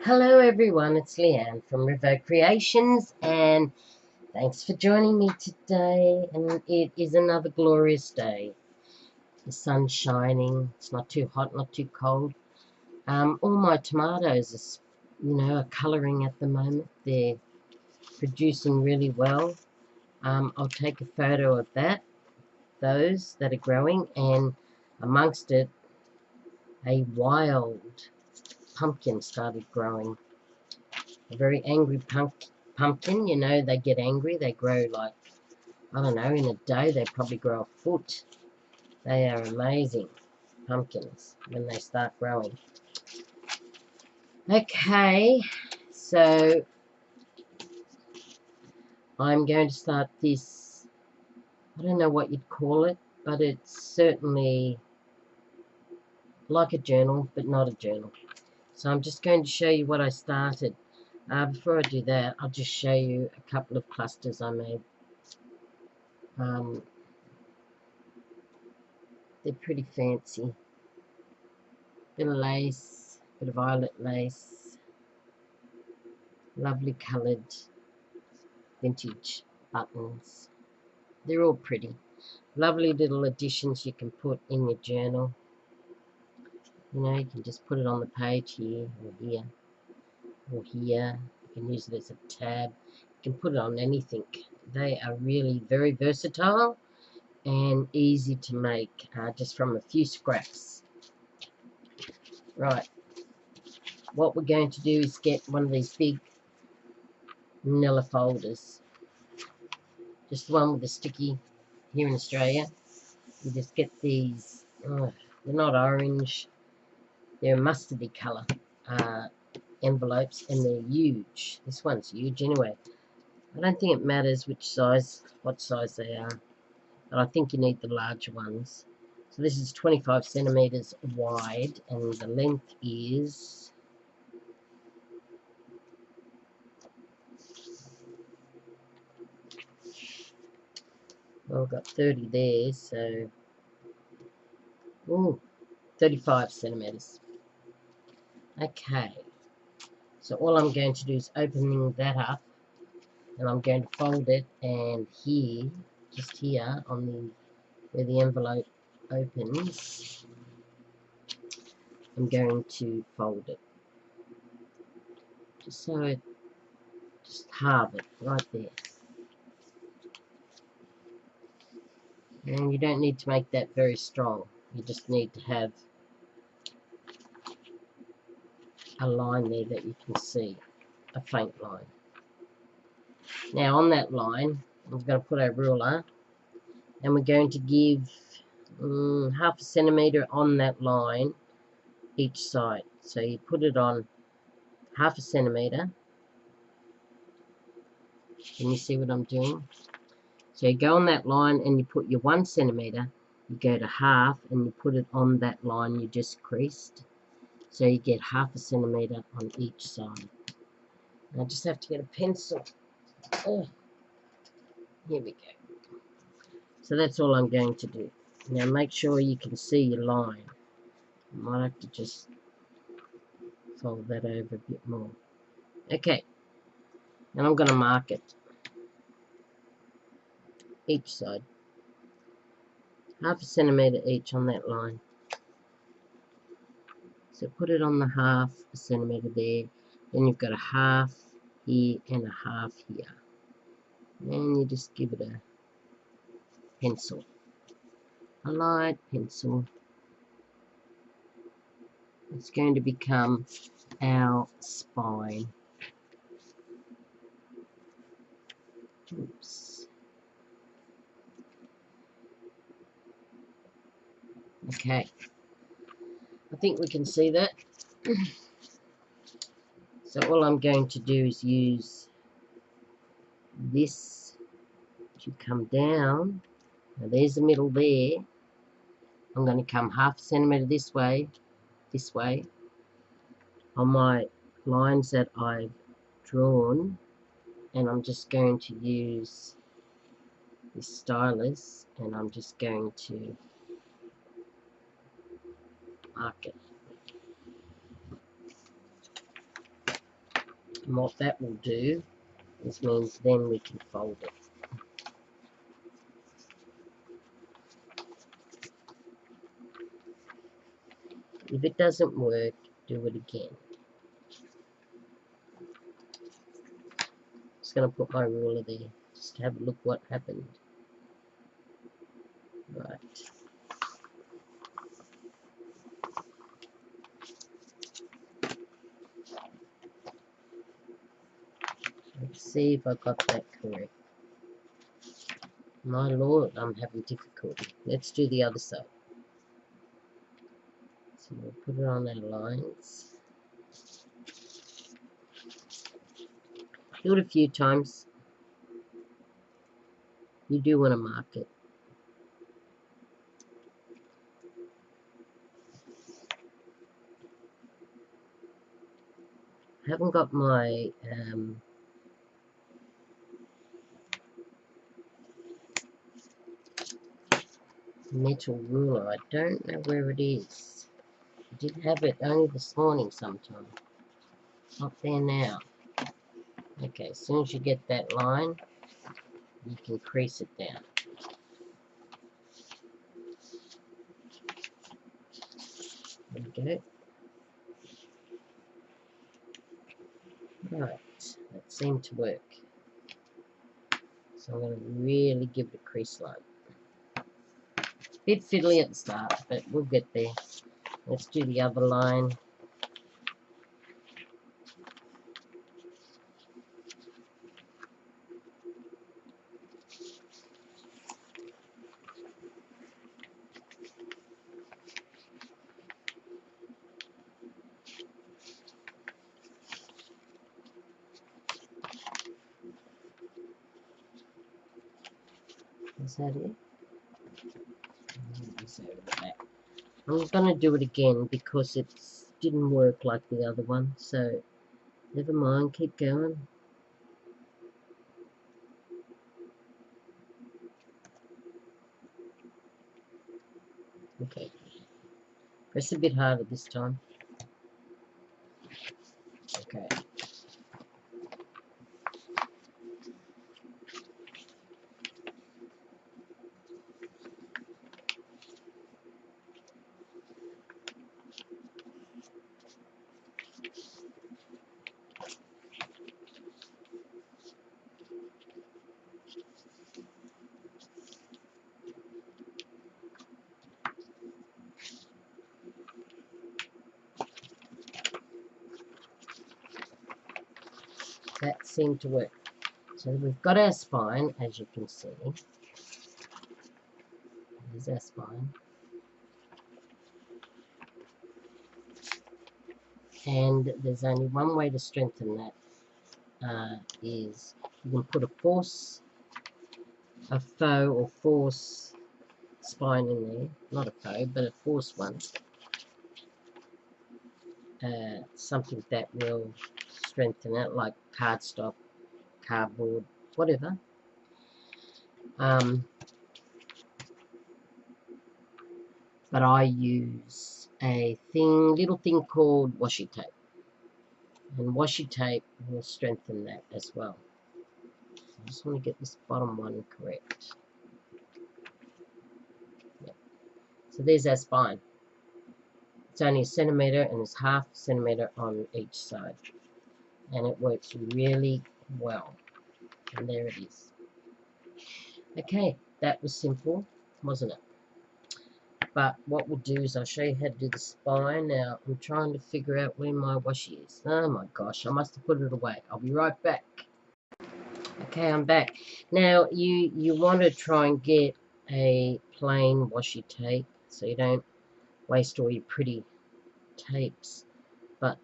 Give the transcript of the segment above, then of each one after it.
Hello everyone, it's Leanne from River Creations and thanks for joining me today. And it is another glorious day. The sun's shining, it's not too hot, not too cold. All my tomatoes are colouring at the moment. They're producing really well. I'll take a photo of those that are growing, and amongst it a wild pumpkin started growing. A very angry pumpkin, they get angry. They grow like, I don't know, in a day they probably grow a foot. They are amazing pumpkins when they start growing. Okay, so I'm going to start this, I don't know what you'd call it, but it's certainly like a journal, but not a journal. So I'm just going to show you what I started. Before I do that, I'll just show you a couple of clusters I made. They're pretty fancy. Bit of lace, bit of violet lace, lovely coloured vintage buttons. They're all pretty. Lovely little additions you can put in your journal. You can just put it on the page here or here or here. You can use it as a tab. You can put it on anything. They are really very versatile and easy to make just from a few scraps. Right, what we're going to do is get one of these big manila folders, just the one with the sticky. Here in Australia, you just get these, they're not orange, they're mustardy colour envelopes, and they're huge. This one's huge anyway. I don't think it matters what size they are, but I think you need the larger ones. So this is 25 centimetres wide, and the length is, well, I've got 30 there, so 35 centimetres. Okay, so all I'm going to do is opening that up, and I'm going to fold it, and here, just here on the where the envelope opens, I'm going to fold it just so it, just halve it right there. And you don't need to make that very strong, you just need to have a line there that you can see, a faint line. Now on that line I'm going to put a ruler, and we're going to give half a centimetre on that line each side. So you put it on half a centimetre. Can you see what I'm doing? So you go on that line and you put your 1 centimetre, you go to half and you put it on that line you just creased. So you get half a centimetre on each side. I just have to get a pencil. Oh, here we go. So that's all I'm going to do. Now make sure you can see your line. I might have to just fold that over a bit more. Okay, and I'm going to mark it each side, half a centimetre each on that line. So put it on the half a centimetre there, then you've got a half here and a half here, and you just give it a pencil, a light pencil. It's going to become our spine. Oops. Okay, I think we can see that. So all I'm going to do is use this to come down. Now there's the middle there. I'm going to come half a centimetre this way, on my lines that I've drawn, and I'm just going to use this stylus, and I'm just going to mark it. And what that will do is means then we can fold it. If it doesn't work, do it again. Just going to put my ruler there, just to have a look what happened. Right. Let's see if I got that correct. My lord, I'm having difficulty. Let's do the other side. So we'll put it on our lines. Do it a few times. You do want to mark it. I haven't got my metal ruler. I don't know where it is. I did have it only this morning sometime. Not there now. Okay, as soon as you get that line, you can crease it down. There we go. Right, that seemed to work. So I'm going to really give it a crease line. Bit fiddly at the start, but we'll get there. Let's do the other line. Is that it? I'm going to do it again because it didn't work like the other one. So never mind, keep going. Okay. Press a bit harder this time. Okay. That seemed to work. So we've got our spine, as you can see. There's our spine. And there's only one way to strengthen that, is you can put a faux or force spine in there. Not a faux, but a force one. Something that will strengthen it, like cardstock, cardboard, whatever. But I use a little thing called washi tape. And washi tape will strengthen that as well. I just want to get this bottom one correct. Yep. So there's our spine. It's only a centimetre and it's half a centimetre on each side. And it works really well. And there it is. Okay, that was simple, wasn't it? But what we'll do is I'll show you how to do the spine. Now, I'm trying to figure out where my washi is. Oh my gosh, I must have put it away. I'll be right back. Okay, I'm back. Now, you want to try and get a plain washi tape so you don't waste all your pretty tapes. But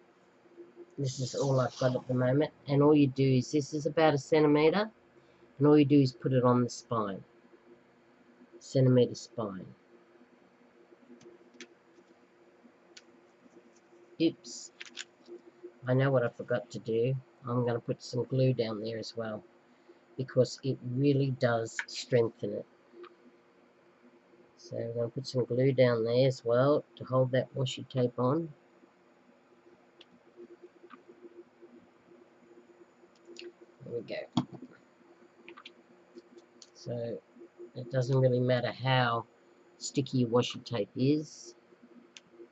this is all I've got at the moment. And all you do is, this is about a centimetre. And all you do is put it on the spine. Centimetre spine. Oops. I know what I forgot to do. I'm going to put some glue down there as well, because it really does strengthen it. So I'm going to put some glue down there as well to hold that washi tape on. we go. So it doesn't really matter how sticky your washi tape is,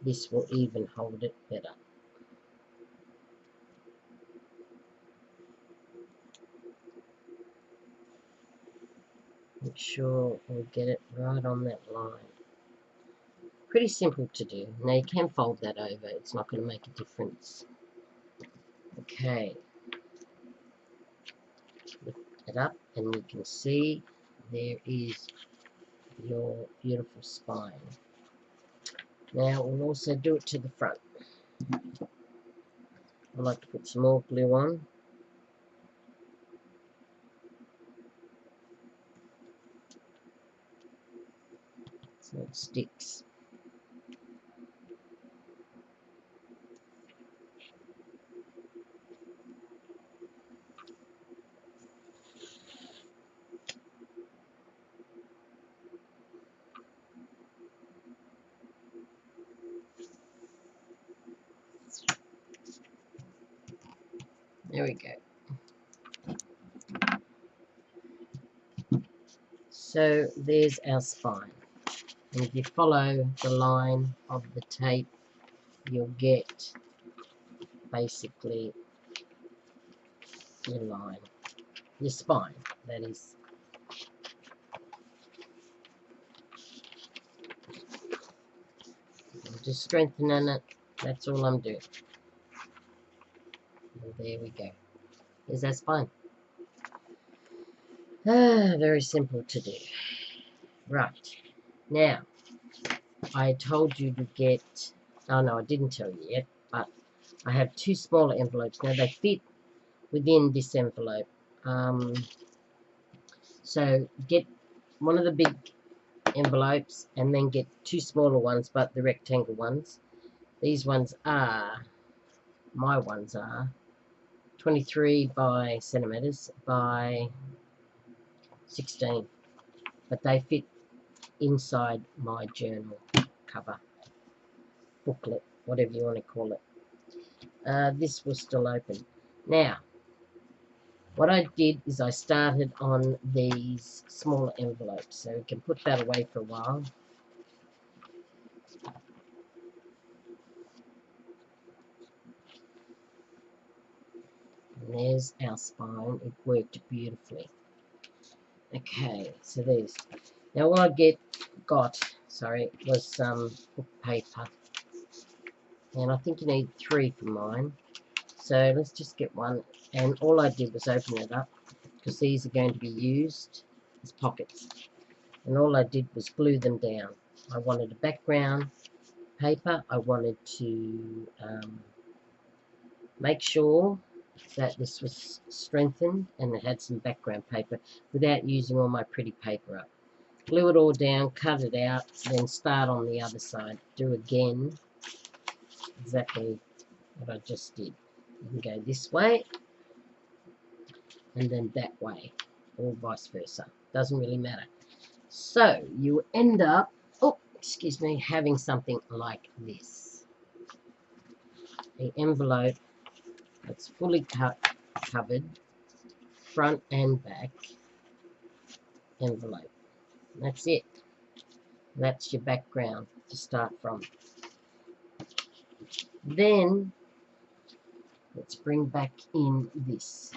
this will even hold it better. Make sure we get it right on that line. Pretty simple to do. Now you can fold that over, it's not going to make a difference. Okay, lift it up and you can see there is your beautiful spine. Now we'll also do it to the front. I like to put some more glue on. So it sticks. There we go. So there's our spine. And if you follow the line of the tape, you'll get basically your line, your spine, that is. I'm just strengthening it, that's all I'm doing. And there we go. There's our spine. Very simple to do. Right. Now, I told you to get, oh no, I didn't tell you yet, but I have two smaller envelopes. Now they fit within this envelope. So get one of the big envelopes and then get two smaller ones, but the rectangle ones. These ones are, my ones are 23 by centimeters by 16, but they fit inside my journal cover, booklet, whatever you want to call it. This was still open. Now, what I did is I started on these smaller envelopes, so we can put that away for a while. And there's our spine. It worked beautifully. Okay, so there's. Now what I got was some book paper. And I think you need 3 for mine. So let's just get one. And all I did was open it up, because these are going to be used as pockets. And all I did was glue them down. I wanted a background paper. I wanted to make sure that this was strengthened and it had some background paper without using all my pretty paper up. Glue it all down, cut it out, then start on the other side. Do again exactly what I just did. You can go this way and then that way, or vice versa. Doesn't really matter. So you end up, oh, excuse me, having something like this. The envelope that's fully covered, front and back envelope. That's it. That's your background to start from. Then let's bring back in this.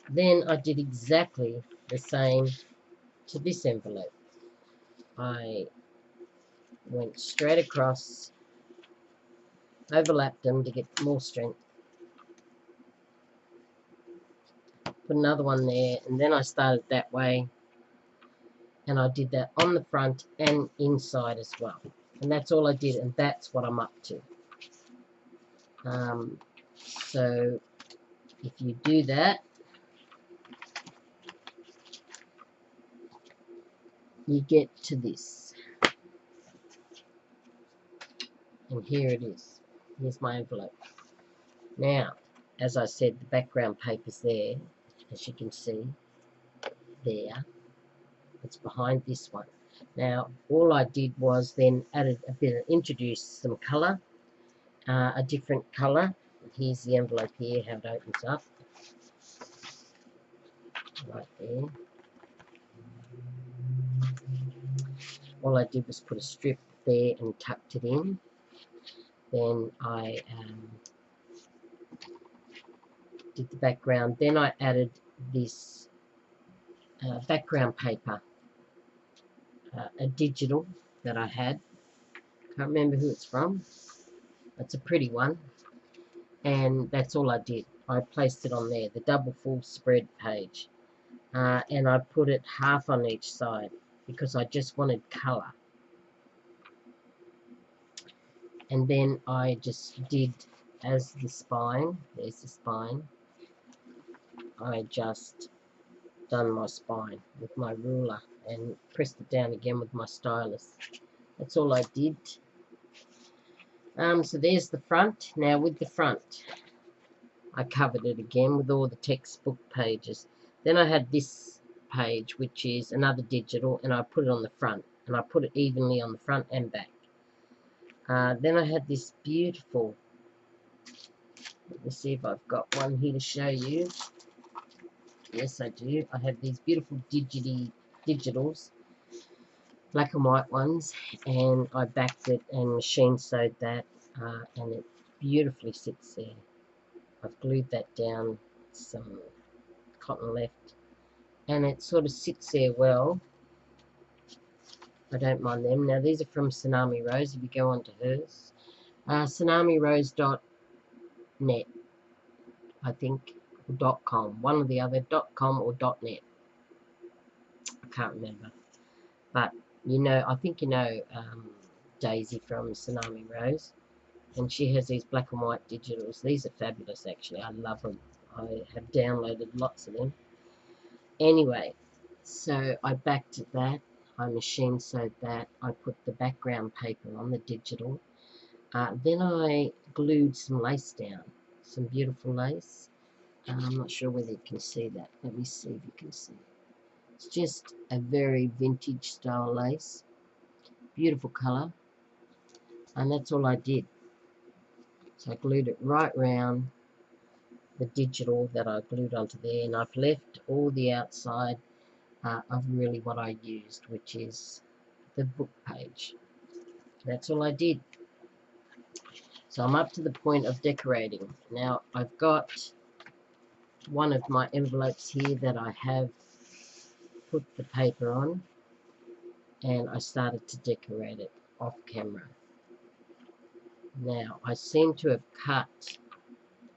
Then I did exactly the same to this envelope. I went straight across, overlapped them to get more strength, put another one there, and then I started that way, and I did that on the front and inside as well. And that's all I did, and that's what I'm up to. So if you do that, you get to this. And here it is. Here's my envelope. Now, as I said, the background paper's there, as you can see, there. It's behind this one. Now, all I did was then added a bit of, introduced some colour, a different colour. Here's the envelope here, how it opens up. right there. All I did was put a strip there and tucked it in. Then I did the background. Then I added this background paper, a digital that I had. Can't remember who it's from. It's a pretty one. And that's all I did. I placed it on there, the double full spread page. And I put it half on each side because I just wanted colour. And then I just did, as the spine, there's the spine, I just done my spine with my ruler and pressed it down again with my stylus. That's all I did. So there's the front. Now with the front, I covered it again with all the textbook pages. Then I had this page, which is another digital, and I put it on the front, and I put it evenly on the front and back. Then I had this beautiful, let me see if I've got one here to show you. Yes, I do. I have these beautiful digitals, black and white ones, and I backed it and machine sewed that, and it beautifully sits there. I've glued that down, some cotton left, and it sort of sits there well. I don't mind them. Now these are from Tsunami Rose, if you go onto hers. TsunamiRose.net, I think, or .com, one or the other, .com or .net. I can't remember. But you know, I think you know Daisy from Tsunami Rose, and she has these black and white digitals. These are fabulous, actually. I love them. I have downloaded lots of them. Anyway, so I backed that. I machine sewed that. I put the background paper on the digital. Then I glued some lace down, some beautiful lace. I'm not sure whether you can see that. Let me see if you can see it. It's just a very vintage style lace. Beautiful colour. And that's all I did. So I glued it right round the digital that I glued onto there, and I've left all the outside of really what I used, which is the book page. That's all I did. So I'm up to the point of decorating. Now I've got one of my envelopes here that I have put the paper on, and I started to decorate it off camera. Now I seem to have cut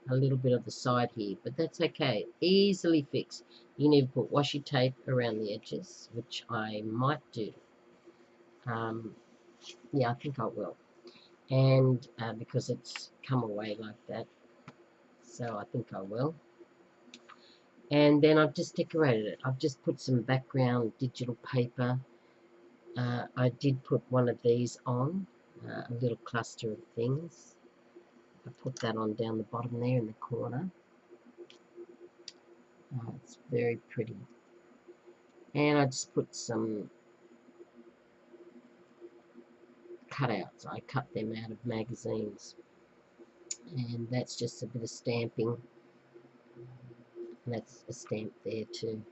a little bit of the side here, but that's okay, easily fixed. You need to put washi tape around the edges, which I might do. Yeah, I think I will, and because it's come away like that, so I think I will. And then I've just decorated it. I've just put some background digital paper. I did put one of these on, a little cluster of things. I put that on down the bottom there in the corner. It's very pretty. And I just put some cutouts. I cut them out of magazines. And that's just a bit of stamping. And that's a stamp there too.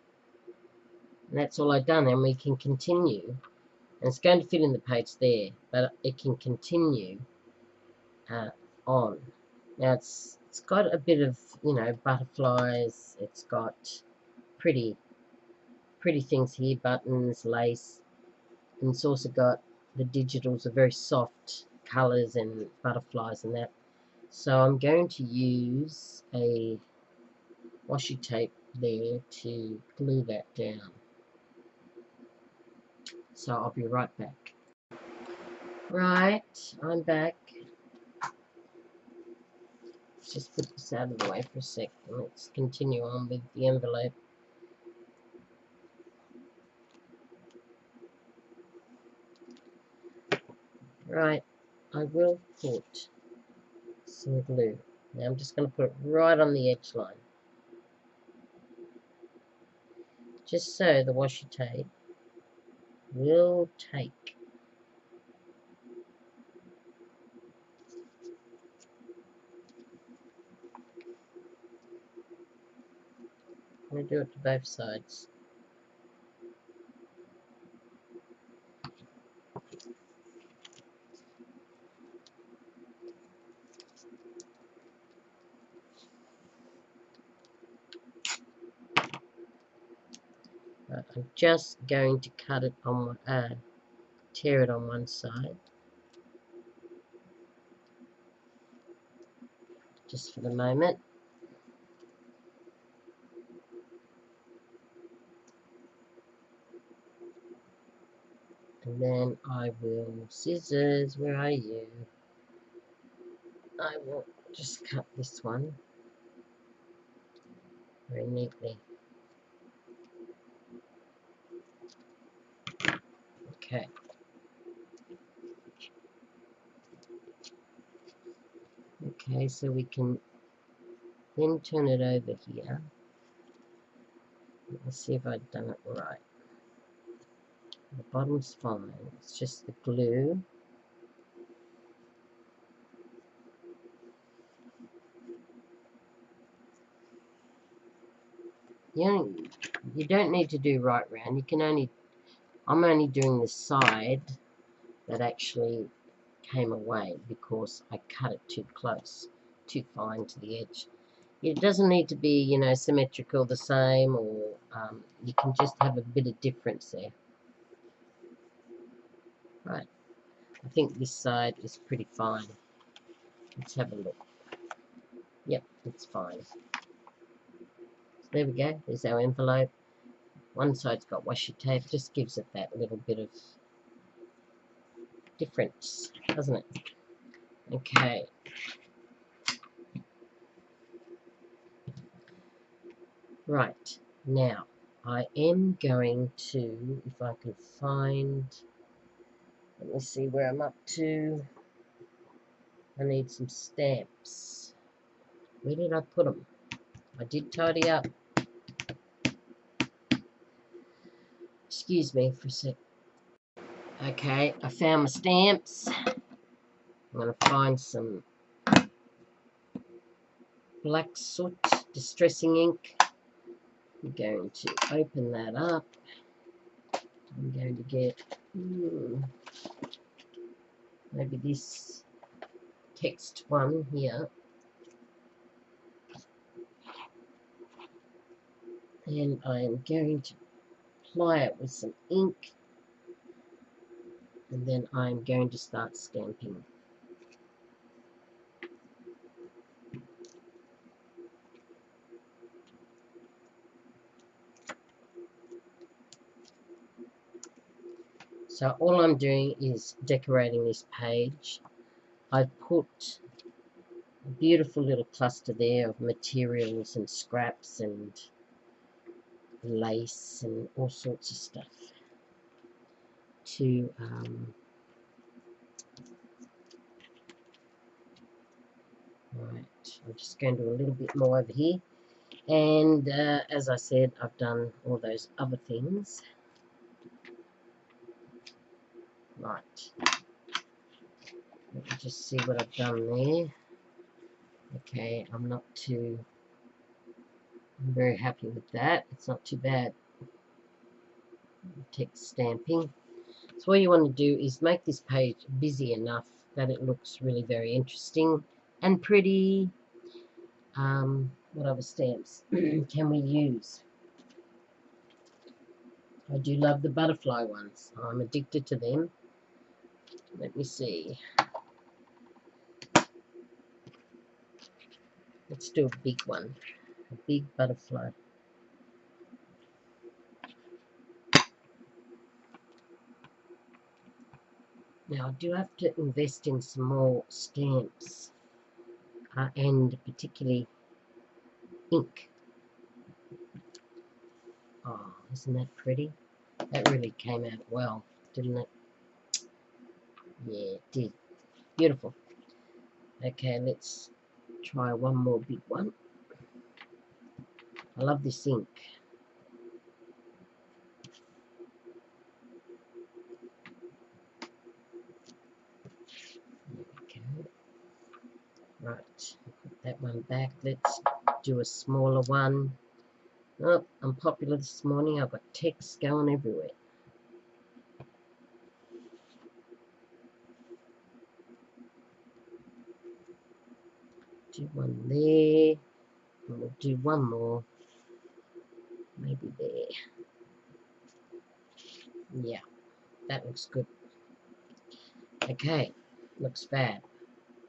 And that's all I've done, and we can continue. And it's going to fit in the page there, but it can continue on. Now it's got a bit of, you know, butterflies. It's got pretty things here, buttons, lace, and it's also got the digitals are very soft colours and butterflies and that. So I'm going to use a washi tape there to glue that down. So I'll be right back. Right, I'm back. Let's just put this out of the way for a sec, and let's continue on with the envelope. Right, I will put some glue. Now I'm just going to put it right on the edge line, just so the washi tape will take. I'm going to do it to both sides. I'm just going to cut it on tear it on one side, just for the moment. And then I will, scissors, where are you? I will just cut this one very neatly. Okay. Okay, so we can then turn it over here. Let's see if I've done it right. The bottom's fine. It's just the glue. You don't need to do right round. You can only, I'm only doing the side that actually came away because I cut it too close, too fine to the edge. It doesn't need to be, you know, symmetrical the same, or you can just have a bit of difference there. Right, I think this side is pretty fine. Let's have a look. Yep, it's fine. So there we go, there's our envelope. One side's got washi tape, just gives it that little bit of difference, doesn't it? Okay. Right, now I am going to, if I can find, let me see where I'm up to. I need some stamps. Where did I put them? I did tidy up. Excuse me for a sec. Okay, I found my stamps. I'm going to find some black soot, distressing ink. I'm going to open that up. I'm going to get maybe this text one here. And I'm going to apply it with some ink. And then I'm going to start stamping. So all I'm doing is decorating this page. I've put a beautiful little cluster there of materials and scraps and lace and all sorts of stuff to right, I'm just going to do a little bit more over here, and as I said, I've done all those other things. Right, let me just see what I've done there. Okay, I'm very happy with that. It's not too bad. Text stamping. So what you want to do is make this page busy enough that it looks really very interesting and pretty. What other stamps can we use? I do love the butterfly ones. I'm addicted to them. Let me see. Let's do a big one. A big butterfly. Now I do have to invest in some more stamps and particularly ink. Oh, isn't that pretty? That really came out well, didn't it? Yeah, it did. Beautiful. Okay, let's try one more big one. I love this ink. Okay. Right, put that one back. Let's do a smaller one. Oh, I'm popular this morning. I've got texts going everywhere. Do one there. And we'll do one more. Maybe there. Yeah, that looks good. Okay, looks fab.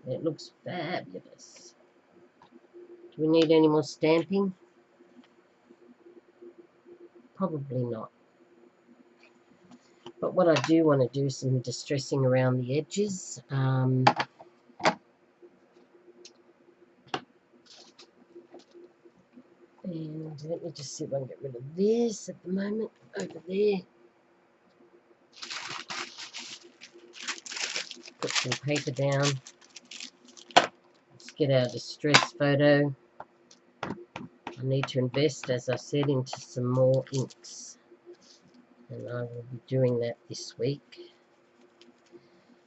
It looks fabulous. Do we need any more stamping? Probably not. But what I do want to do is some distressing around the edges. And let me just see if I can get rid of this at the moment. Over there. Put some paper down. Let's get our distress photo. I need to invest, as I said, into some more inks. And I will be doing that this week.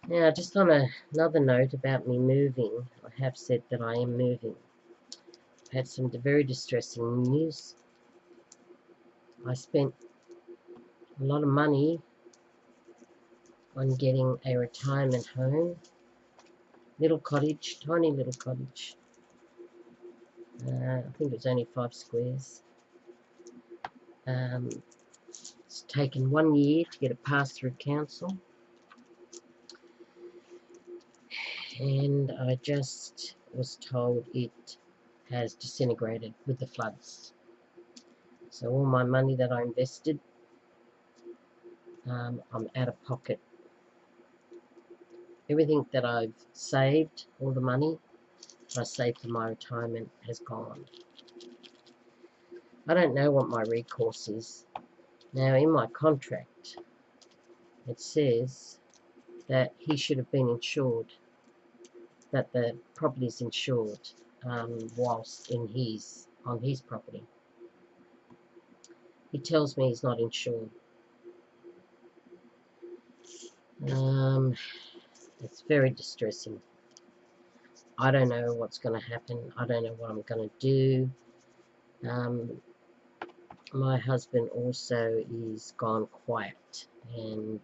Now, just on another note about me moving, I have said that I am moving. I've had some very distressing news. I spent a lot of money on getting a retirement home. Little cottage, tiny little cottage. I think it was only 5 squares. It's taken 1 year to get it passed through council. And I just was told it has disintegrated with the floods. So all my money that I invested, I'm out of pocket. Everything that I've saved, all the money that I saved for my retirement has gone. I don't know what my recourse is. Now in my contract, it says that he should have been insured, that the property is insured whilst on his property. He tells me he's not insured. It's very distressing. I don't know what's going to happen. I don't know what I'm going to do. My husband also is gone quiet, and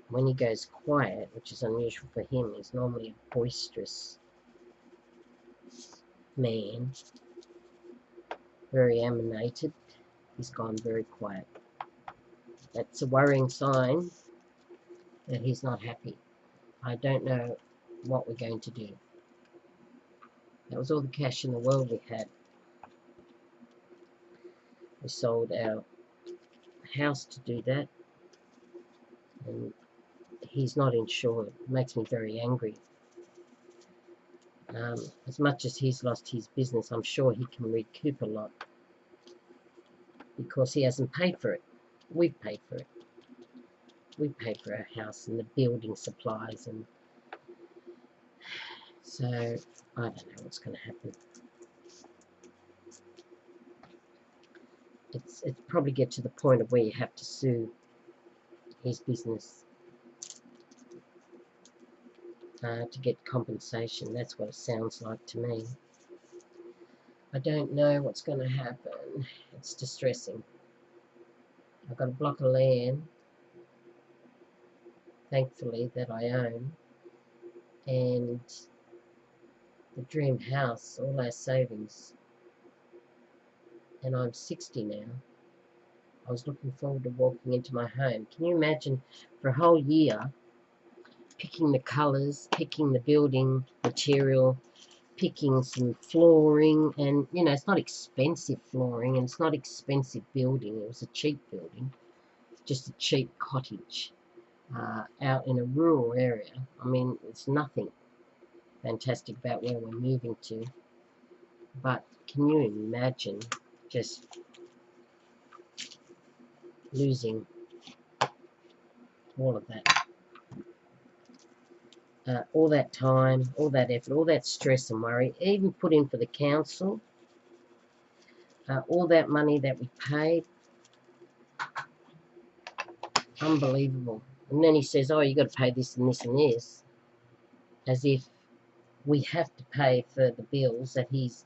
when he goes quiet, which is unusual for him, he's normally a boisterous man, very animated. He's gone very quiet. That's a worrying sign that he's not happy. I don't know what we're going to do. That was all the cash in the world we had. We sold our house to do that, and he's not insured. It makes me very angry. As much as he's lost his business, I'm sure he can recoup a lot because he hasn't paid for it. We've paid for it. We paid for our house and the building supplies, and so I don't know what's going to happen. It's probably get to the point of where you have to sue his business to get compensation. That's what it sounds like to me. I don't know what's going to happen. It's distressing. I've got a block of land, thankfully, that I own, and the dream house, all our savings, and I'm 60 now. I was looking forward to walking into my home. Can you imagine for a whole year picking the colours, picking the building material, picking some flooring, and you know, it's not expensive flooring and it's not expensive building. It was a cheap building, just a cheap cottage out in a rural area. I mean, it's nothing fantastic about where we're moving to, but can you imagine just losing all of that? All that time, all that effort, all that stress and worry, even put in for the council, all that money that we paid, unbelievable. And then he says, oh, you got to pay this and this and this, as if we have to pay for the bills that he's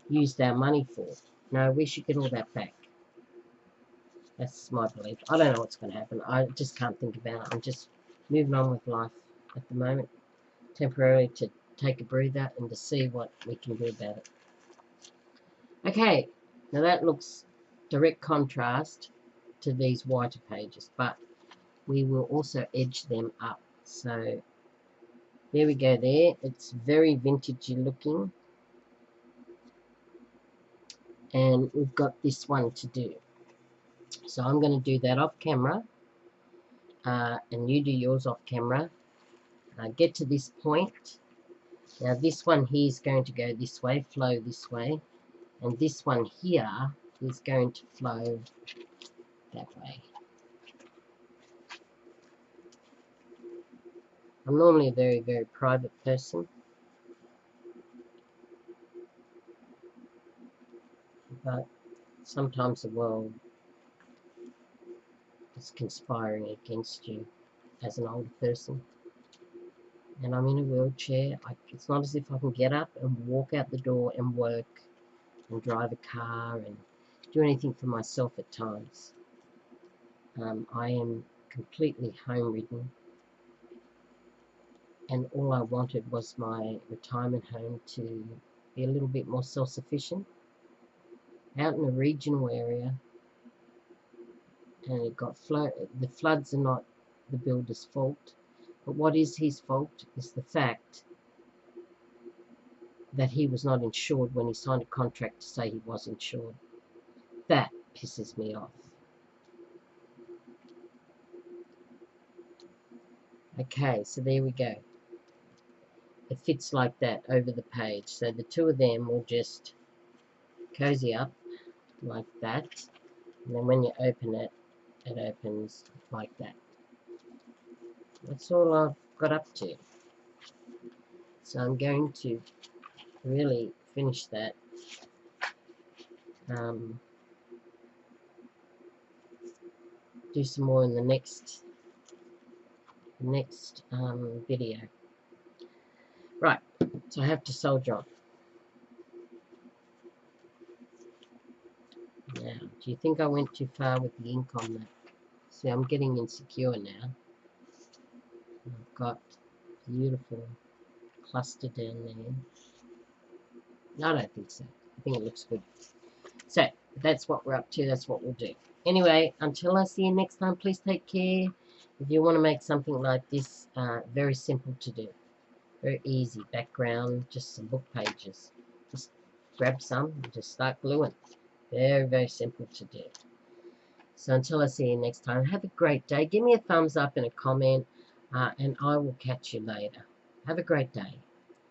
used our money for. No, we should get all that back. That's my belief. I don't know what's going to happen. I just can't think about it. I'm just moving on with life at the moment, temporarily, to take a breather and to see what we can do about it. Okay, now that looks direct contrast to these whiter pages, but we will also edge them up. So there we go there. It's very vintagey looking. And we've got this one to do. So I'm going to do that off camera. And you do yours off camera. Get to this point. Now this one here is going to go this way, flow this way. And this one here is going to flow that way. I'm normally a very, very private person. But sometimes the world is conspiring against you as an older person. And I'm in a wheelchair. It's not as if I can get up and walk out the door and work and drive a car and do anything for myself at times. I am completely home-ridden, and all I wanted was my retirement home to be a little bit more self-sufficient, out in a regional area. And it got the floods are not the builder's fault, but what is his fault is the fact that he was not insured when he signed a contract to say he was insured. That pisses me off. Okay, so there we go. It fits like that over the page. So the two of them will just cozy up like that. And then when you open it, it opens like that. That's all I've got up to. So I'm going to really finish that. Do some more in the next video. Right, so I have to soldier on. Now, do you think I went too far with the ink on that? See, I'm getting insecure now. I've got beautiful cluster down there. No, I don't think so. I think it looks good. So, that's what we're up to. That's what we'll do. Anyway, until I see you next time, please take care. If you want to make something like this, very simple to do. Very easy. Background, just some book pages. Just grab some and just start gluing. Very, very simple to do. So until I see you next time, have a great day. Give me a thumbs up and a comment, and I will catch you later. Have a great day.